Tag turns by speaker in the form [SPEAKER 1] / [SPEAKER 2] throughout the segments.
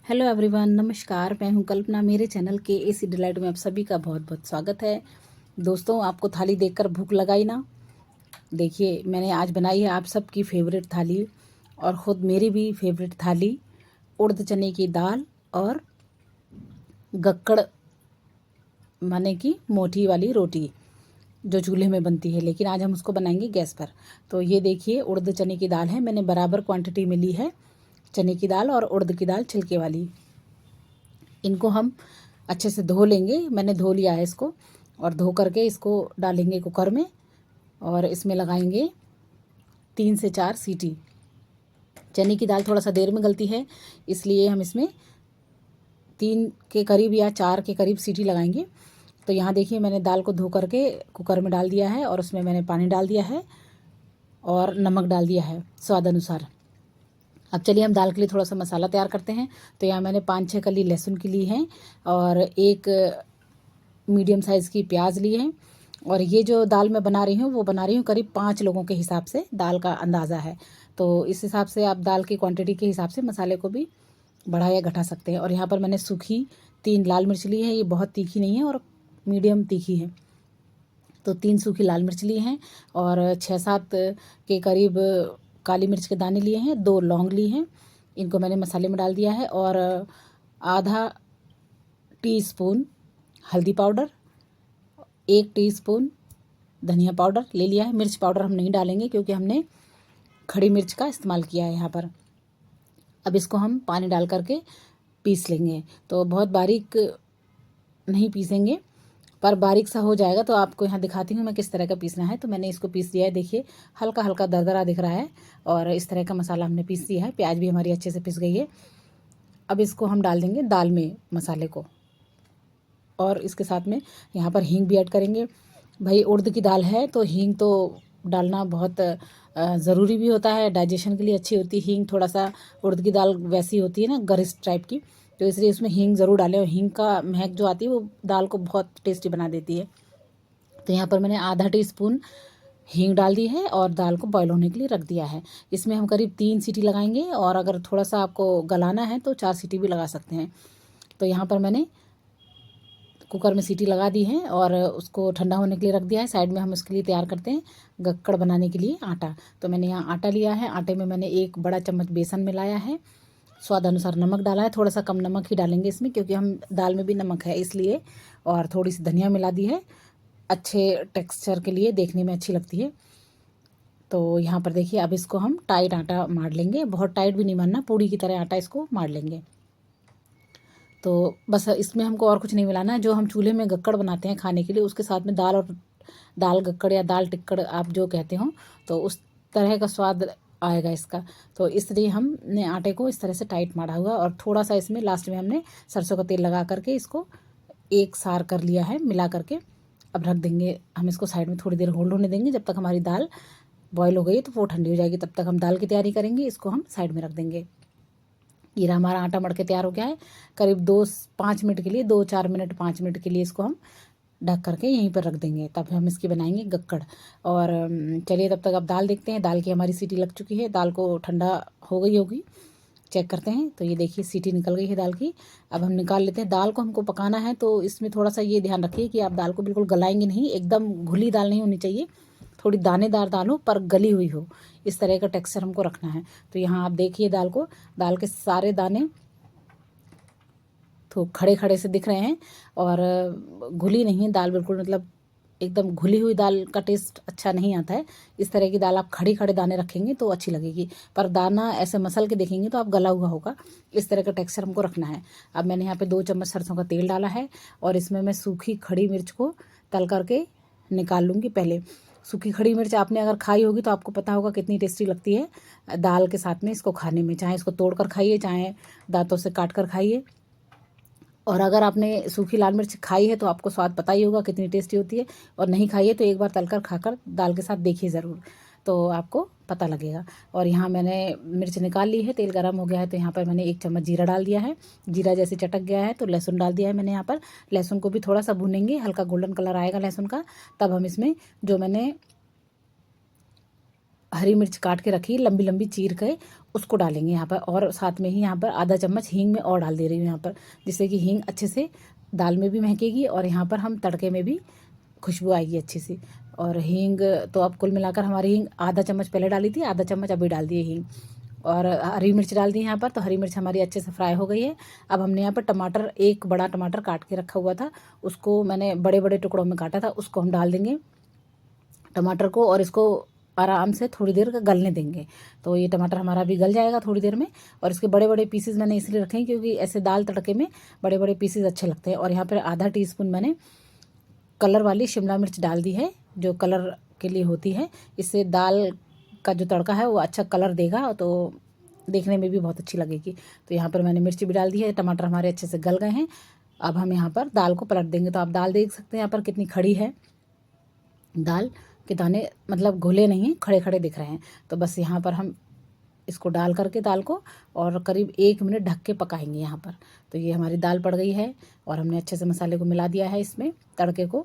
[SPEAKER 1] Hello everyone, नमस्कार। मैं हूं कल्पना। मेरे चैनल के एसी डिलाइट में आप सभी का बहुत बहुत स्वागत है। दोस्तों, आपको थाली देखकर भूख लगाई ना? देखिए, मैंने आज बनाई है आप सबकी फेवरेट थाली और ख़ुद मेरी भी फेवरेट थाली, उड़द चने की दाल और गक्कड़ माने कि मोटी वाली रोटी जो चूल्हे में बनती है, लेकिन आज हम उसको बनाएंगे गैस पर। तो ये देखिए, उड़द चने की दाल है। मैंने बराबर क्वांटिटी में ली है चने की दाल और उड़द की दाल छिलके वाली। इनको हम अच्छे से धो लेंगे। मैंने धो लिया है इसको और धो करके इसको डालेंगे कुकर में और इसमें लगाएंगे 3 से 4 सीटी। चने की दाल थोड़ा सा देर में गलती है, इसलिए हम इसमें 3 के करीब या 4 के करीब सीटी लगाएंगे। तो यहाँ देखिए, मैंने दाल को धो करके कुकर में डाल दिया है और उसमें मैंने पानी डाल दिया है और नमक डाल दिया है स्वाद अनुसार। अब चलिए हम दाल के लिए थोड़ा सा मसाला तैयार करते हैं। तो यहाँ मैंने 5-6 कली लहसुन की ली हैं और एक मीडियम साइज़ की प्याज ली है। और ये जो दाल मैं बना रही हूँ वो बना रही हूँ करीब 5 लोगों के हिसाब से, दाल का अंदाज़ा है। तो इस हिसाब से आप दाल की क्वांटिटी के हिसाब से मसाले को भी बढ़ा या घटा सकते हैं। और यहाँ पर मैंने सूखी 3 लाल मिर्च ली है। ये बहुत तीखी नहीं है और मीडियम तीखी है, तो 3 सूखी लाल मिर्च ली हैं और 6-7 के करीब काली मिर्च के दाने लिए हैं। 2 लौंग ली हैं, इनको मैंने मसाले में डाल दिया है। और आधा टीस्पून हल्दी पाउडर, 1 टीस्पून धनिया पाउडर ले लिया है। मिर्च पाउडर हम नहीं डालेंगे क्योंकि हमने खड़ी मिर्च का इस्तेमाल किया है यहाँ पर। अब इसको हम पानी डाल करके पीस लेंगे। तो बहुत बारीक नहीं पीसेंगे, पर बारीक सा हो जाएगा। तो आपको यहाँ दिखाती हूँ मैं किस तरह का पीसना है। तो मैंने इसको पीस दिया है। देखिए, हल्का हल्का दरदरा दिख रहा है और इस तरह का मसाला हमने पीस दिया है। प्याज भी हमारी अच्छे से पिस गई है। अब इसको हम डाल देंगे दाल में मसाले को, और इसके साथ में यहाँ पर हींग भी ऐड करेंगे। भाई, उड़द की दाल है तो हींग तो डालना बहुत ज़रूरी भी होता है, डाइजेशन के लिए अच्छी होती है हींग। थोड़ा सा उड़द की दाल वैसी होती है ना, गरिष्ठ टाइप की, तो इसलिए उसमें हींग ज़रूर डालें। और हींग का महक जो आती है वो दाल को बहुत टेस्टी बना देती है। तो यहाँ पर मैंने आधा टीस्पून हींग डाल दी है और दाल को बॉयल होने के लिए रख दिया है। इसमें हम करीब 3 सीटी लगाएंगे और अगर थोड़ा सा आपको गलाना है तो 4 सीटी भी लगा सकते हैं। तो यहाँ पर मैंने कुकर में सीटी लगा दी है और उसको ठंडा होने के लिए रख दिया है। साइड में हम उसके लिए तैयार करते हैं गक्कड़ बनाने के लिए आटा। तो मैंने यहाँ आटा लिया है। आटे में मैंने 1 बड़ा चम्मच बेसन मिलाया है। स्वाद अनुसार नमक डाला है। थोड़ा सा कम नमक ही डालेंगे इसमें क्योंकि हम दाल में भी नमक है इसलिए। और थोड़ी सी धनिया मिला दी है, अच्छे टेक्सचर के लिए, देखने में अच्छी लगती है। तो यहाँ पर देखिए, अब इसको हम टाइट आटा मार लेंगे। बहुत टाइट भी नहीं मारना, पूड़ी की तरह आटा इसको मार लेंगे। तो बस इसमें हमको और कुछ नहीं मिलाना है। जो हम चूल्हे में गक्कड़ बनाते हैं खाने के लिए, उसके साथ में दाल, और दाल गक्कड़ या दाल टिक्कड़ आप जो कहते हो, तो उस तरह का स्वाद आएगा इसका। तो इसलिए हमने आटे को इस तरह से टाइट मारा हुआ और थोड़ा सा इसमें लास्ट में हमने सरसों का तेल लगा करके इसको एक सार कर लिया है, मिला करके। अब रख देंगे हम इसको साइड में, थोड़ी देर होल्ड होने देंगे। जब तक हमारी दाल बॉयल हो गई तो वो ठंडी हो जाएगी, तब तक हम दाल की तैयारी करेंगे। इसको हम साइड में रख देंगे। ये हमारा आटा मड़ के तैयार हो गया है। करीब 2-5 मिनट के लिए, 2-4 मिनट 5 मिनट के लिए इसको हम ढक करके यहीं पर रख देंगे। तब हम इसकी बनाएंगे गक्कड़। और चलिए तब तक अब दाल देखते हैं। दाल की हमारी सीटी लग चुकी है। दाल को ठंडा हो गई होगी, चेक करते हैं। तो ये देखिए, सीटी निकल गई है दाल की। अब हम निकाल लेते हैं। दाल को हमको पकाना है तो इसमें थोड़ा सा ये ध्यान रखिए कि आप दाल को बिल्कुल गलाएंगे नहीं, एकदम घुली दाल नहीं होनी चाहिए। थोड़ी दानेदार दाल हो पर गली हुई हो, इस तरह का टेक्सचर हमको रखना है। तो यहाँ आप देखिए दाल को, दाल के सारे दाने तो खड़े खड़े से दिख रहे हैं और घुली नहीं है दाल बिल्कुल। मतलब एकदम घुली हुई दाल का टेस्ट अच्छा नहीं आता है। इस तरह की दाल आप खड़े खड़े दाने रखेंगे तो अच्छी लगेगी, पर दाना ऐसे मसल के देखेंगे तो आप गला हुआ होगा। इस तरह का टेक्सचर हमको रखना है। अब मैंने यहाँ पे 2 चम्मच सरसों का तेल डाला है और इसमें मैं सूखी खड़ी मिर्च को तल करके निकाल लूँगी। पहले सूखी खड़ी मिर्च आपने अगर खाई होगी तो आपको पता होगा कितनी टेस्टी लगती है दाल के साथ में इसको खाने में। चाहे इसको तोड़ कर खाइए, चाहे दांतों से काट कर खाइए। और अगर आपने सूखी लाल मिर्च खाई है तो आपको स्वाद पता ही होगा कितनी टेस्टी होती है, और नहीं खाई है तो एक बार तलकर खाकर दाल के साथ देखिए ज़रूर, तो आपको पता लगेगा। और यहाँ मैंने मिर्च निकाल ली है। तेल गर्म हो गया है तो यहाँ पर मैंने 1 चम्मच जीरा डाल दिया है। जीरा जैसे चटक गया है तो लहसुन डाल दिया है मैंने यहाँ पर। लहसुन को भी थोड़ा सा भूनेंगे, हल्का गोल्डन कलर आएगा लहसुन का, तब हम इसमें जो मैंने हरी मिर्च काट के रखी लंबी लंबी चीर के उसको डालेंगे यहाँ पर, और साथ में ही यहाँ पर आधा चम्मच हींग में और डाल दे रही हूँ यहाँ पर, जिससे कि हींग अच्छे से दाल में भी महकेगी और यहाँ पर हम तड़के में भी खुशबू आएगी अच्छी सी। और हींग तो अब कुल मिलाकर हमारी हींग आधा चम्मच पहले डाली थी, आधा चम्मच अभी डाल दिए हींग, और हरी मिर्च डाल दी यहाँ पर। तो हरी मिर्च हमारी अच्छे से फ्राई हो गई है। अब हमने यहाँ पर टमाटर, एक बड़ा टमाटर काट के रखा हुआ था, उसको मैंने बड़े बड़े टुकड़ों में काटा था, उसको हम डाल देंगे टमाटर को, और इसको आराम से थोड़ी देर गलने देंगे। तो ये टमाटर हमारा भी गल जाएगा थोड़ी देर में। और इसके बड़े बड़े पीसेस मैंने इसलिए रखे हैं क्योंकि ऐसे दाल तड़के में बड़े बड़े पीसेस अच्छे लगते हैं। और यहाँ पर आधा टीस्पून मैंने कलर वाली शिमला मिर्च डाल दी है, जो कलर के लिए होती है। इससे दाल का जो तड़का है वो अच्छा कलर देगा, तो देखने में भी बहुत अच्छी लगेगी। तो यहाँ पर मैंने मिर्ची भी डाल दी है। टमाटर हमारे अच्छे से गल गए हैं। अब हम यहाँ पर दाल को पलट देंगे। तो आप दाल देख सकते हैं यहाँ पर कितनी खड़ी है, दाल के दाने मतलब घुले नहीं हैं, खड़े खड़े दिख रहे हैं। तो बस यहाँ पर हम इसको डाल करके दाल को और करीब 1 मिनट ढक के पकाएंगे यहाँ पर। तो ये हमारी दाल पड़ गई है और हमने अच्छे से मसाले को मिला दिया है इसमें, तड़के को।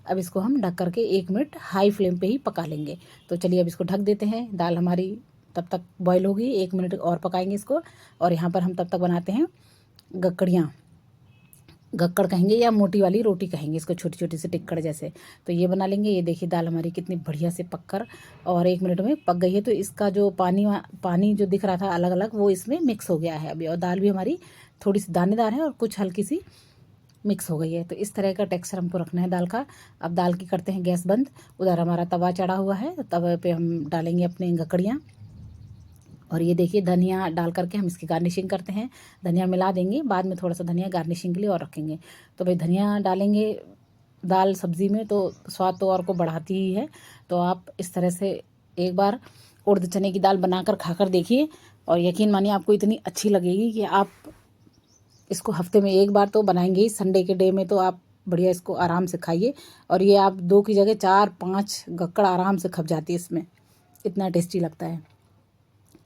[SPEAKER 1] अब इसको हम ढक करके 1 मिनट हाई फ्लेम पे ही पका लेंगे। तो चलिए अब इसको ढक देते हैं। दाल हमारी तब तक बॉईल होगी, 1 मिनट और पकाएंगे इसको। और यहाँ पर हम तब तक बनाते हैं गक्कड़ियाँ, गक्कड़ कहेंगे या मोटी वाली रोटी कहेंगे इसको, छोटी छोटी सी टिक्कड़ जैसे। तो ये बना लेंगे। ये देखिए दाल हमारी कितनी बढ़िया से पककर और 1 मिनट में पक गई है। तो इसका जो पानी जो दिख रहा था अलग अलग, वो इसमें मिक्स हो गया है अभी। और दाल भी हमारी थोड़ी सी दानेदार है और कुछ हल्की सी मिक्स हो गई है। तो इस तरह का टेक्सचर हमको रखना है दाल का। अब दाल की करते हैं गैस बंद। उधर हमारा तवा चढ़ा हुआ है, तवे पे हम डालेंगे अपनी गक्कड़ियाँ। और ये देखिए धनिया डाल करके हम इसकी गार्निशिंग करते हैं। धनिया मिला देंगे, बाद में थोड़ा सा धनिया गार्निशिंग के लिए और रखेंगे। तो भाई धनिया डालेंगे दाल सब्ज़ी में तो स्वाद तो और को बढ़ाती ही है। तो आप इस तरह से एक बार उड़द चने की दाल बनाकर खाकर देखिए, और यकीन मानिए आपको इतनी अच्छी लगेगी कि आप इसको हफ्ते में 1 बार तो बनाएंगे ही। संडे के डे में तो आप बढ़िया इसको आराम से खाइए। और ये आप 2 की जगह 4-5 गक्कड़ आराम से खप जाती है इसमें, इतना टेस्टी लगता है।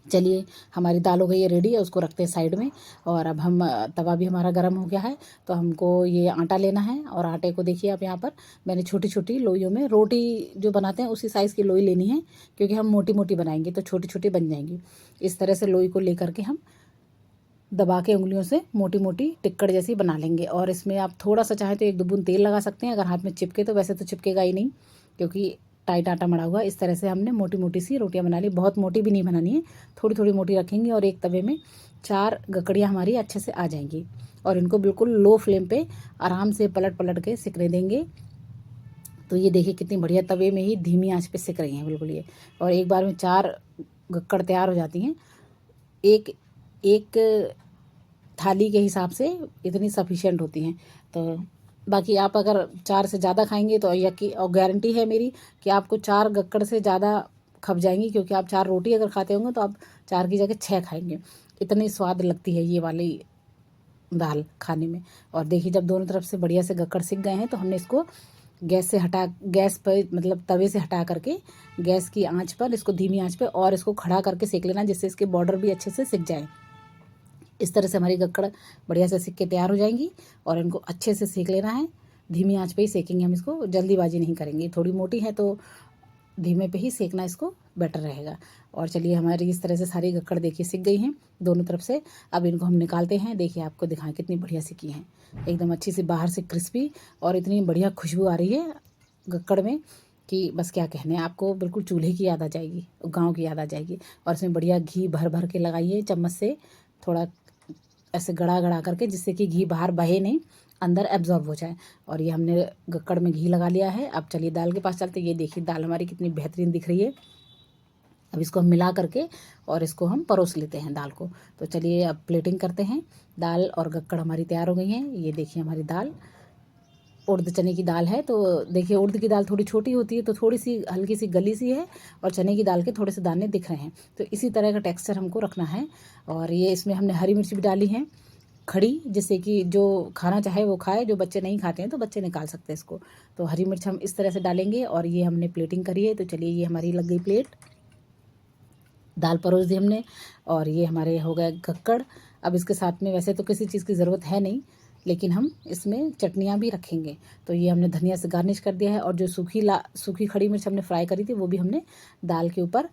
[SPEAKER 1] चलिए हमारी दाल हो गई है रेडी है, उसको रखते हैं साइड में। और अब हम तवा भी हमारा गर्म हो गया है। तो हमको ये आटा लेना है, और आटे को देखिए आप यहाँ पर मैंने छोटी छोटी लोइयों में, रोटी जो बनाते हैं उसी साइज़ की लोई लेनी है, क्योंकि हम मोटी मोटी बनाएंगे तो छोटी छोटी बन जाएंगी। इस तरह से लोई को लेकर के हम दबा के उंगलियों से मोटी मोटी टिक्कड़ जैसी बना लेंगे। और इसमें आप थोड़ा सा चाहें तो 1-2 बूंद तेल लगा सकते हैं अगर हाथ में चिपके तो। वैसे तो चिपकेगा ही नहीं क्योंकि टाइट आटा मड़ा हुआ। इस तरह से हमने मोटी मोटी सी रोटियां बना ली। बहुत मोटी भी नहीं बनानी है, थोड़ी थोड़ी मोटी रखेंगे। और एक तवे में 4 गकड़ियाँ हमारी अच्छे से आ जाएंगी। और इनको बिल्कुल लो फ्लेम पे आराम से पलट पलट के सिकने देंगे। तो ये देखिए कितनी बढ़िया तवे में ही धीमी आंच पे सिक रही हैं बिल्कुल ये। और एक बार में 4 गक्कड़ तैयार हो जाती हैं। एक एक थाली के हिसाब से इतनी सफिशिएंट होती हैं। तो बाकी आप अगर 4 से ज़्यादा खाएंगे तो यकीन और गारंटी है मेरी कि आपको 4 गक्कड़ से ज़्यादा खप जाएंगी, क्योंकि आप 4 रोटी अगर खाते होंगे तो आप 4 की जगह 6 खाएंगे। इतनी स्वाद लगती है ये वाली दाल खाने में। और देखिए जब दोनों तरफ से बढ़िया से गक्कड़ सिक गए हैं तो हमने इसको गैस पर मतलब तवे से हटा करके गैस की आंच पर, इसको धीमी आंच पे और इसको खड़ा करके सेक लेना, जिससे इसके बॉर्डर भी अच्छे से सिक जाए। इस तरह से हमारी गक्कड़ बढ़िया से सिक के तैयार हो जाएंगी। और इनको अच्छे से सेक लेना है, धीमी आंच पे ही सेकेंगे हम इसको, जल्दीबाजी नहीं करेंगे। थोड़ी मोटी है तो धीमे पे ही सेकना इसको बेटर रहेगा। और चलिए हमारी इस तरह से सारी गक्कड़ देखिए सिक गई हैं दोनों तरफ से। अब इनको हम निकालते हैं। देखिए आपको दिखाएं कितनी बढ़िया सिकी हैं, एकदम अच्छी सी बाहर से क्रिस्पी, और इतनी बढ़िया खुशबू आ रही है गक्कड़ में कि बस क्या कहने, आपको बिल्कुल चूल्हे की याद आ जाएगी, गाँव की याद आ जाएगी। और इसमें बढ़िया घी भर भर के लगाइए चम्मच से, थोड़ा ऐसे गड़ा गड़ा करके, जिससे कि घी बाहर बहे नहीं, अंदर एब्जॉर्ब हो जाए। और ये हमने गक्कड़ में घी लगा लिया है। अब चलिए दाल के पास चलते। ये देखिए दाल हमारी कितनी बेहतरीन दिख रही है। अब इसको हम मिला करके और इसको हम परोस लेते हैं दाल को। तो चलिए अब प्लेटिंग करते हैं। दाल और गक्कड़ हमारी तैयार हो गई हैं। ये देखिए हमारी दाल उड़द चने की दाल है। तो देखिए उड़द की दाल थोड़ी छोटी होती है तो थोड़ी सी हल्की सी गली सी है, और चने की दाल के थोड़े से दाने दिख रहे हैं। तो इसी तरह का टेक्सचर हमको रखना है। और ये इसमें हमने हरी मिर्च भी डाली है खड़ी, जिससे कि जो खाना चाहे वो खाए, जो बच्चे नहीं खाते हैं तो बच्चे निकाल सकते हैं इसको। तो हरी मिर्च हम इस तरह से डालेंगे। और ये हमने प्लेटिंग करी है। तो चलिए ये हमारी लग गई प्लेट, दाल परोस दी हमने। और ये हमारे हो गए गक्कड़। अब इसके साथ में वैसे तो किसी चीज़ की ज़रूरत है नहीं, लेकिन हम इसमें चटनियाँ भी रखेंगे। तो ये हमने धनिया से गार्निश कर दिया है। और जो सूखी खड़ी मिर्च हमने फ्राई करी थी वो भी हमने दाल के ऊपर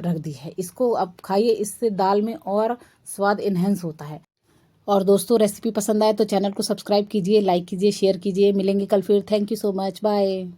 [SPEAKER 1] रख दी है। इसको अब खाइए, इससे दाल में और स्वाद इन्हेंस होता है। और दोस्तों रेसिपी पसंद आए तो चैनल को सब्सक्राइब कीजिए, लाइक कीजिए, शेयर कीजिए। मिलेंगे कल फिर। Thank you so much, bye.